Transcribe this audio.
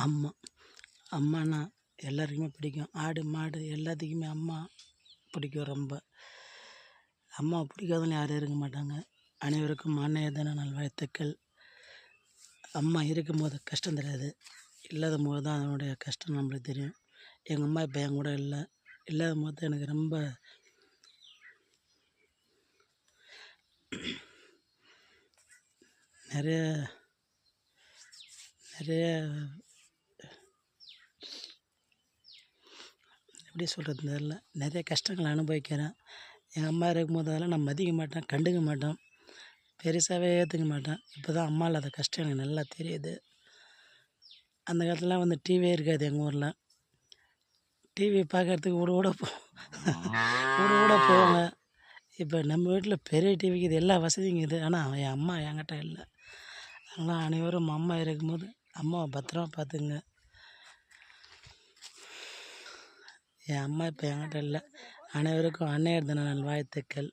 அம்மா. அம்மானா எல்லாருக்குமே பிடிக்கும். ஆடு, மாடு எல்லாத்துக்குமே அம்மா பிடிக்கும் ரொம்ப. அம்மாவை பிடிக்காதவங்க யாரும் இருக்க மாட்டாங்க. அனைவருக்கும் அன்னையர் தின நல்வாழ்த்துக்கள். அம்மா இருக்கும்போது கஷ்டம் தெரியாது, இல்லாத போது தான் அதனுடைய கஷ்டம் நம்மளுக்கு தெரியும். எங்கள் அம்மா இப்போ என் கூட இல்லை. இல்லாத போது தான் எனக்கு ரொம்ப நிறைய நிறைய எப்படி சொல்கிறது தெரியல, நிறைய கஷ்டங்களை அனுபவிக்கிறேன். எங்கள் அம்மா இருக்கும்போது அதெல்லாம் நான் மதிக்க மாட்டேன், கண்டுக்க மாட்டேன், பெருசாகவே ஏற்றுக்க மாட்டேன். இப்போ தான் அம்மா இல்லாத கஷ்டம் எனக்கு நல்லா தெரியுது. அந்த காலத்துலலாம் வந்து டிவியே இருக்காது எங்கள் ஊரில். டிவி பார்க்குறதுக்கு ஊட போவாங்க. இப்போ நம்ம வீட்டில் பெரிய டிவிக்கு இது எல்லா வசதியும் இருக்குது. ஆனால் என் அம்மா என்கிட்ட இல்லை. அதனால் அனைவரும் அம்மா இருக்கும்போது அம்மாவை பத்திரமா பார்த்துங்க. என் அம்மா இப்போ என்கிட்ட இல்லை. அனைவருக்கும் அன்னையர் தின நல்வாழ்த்துக்கள்.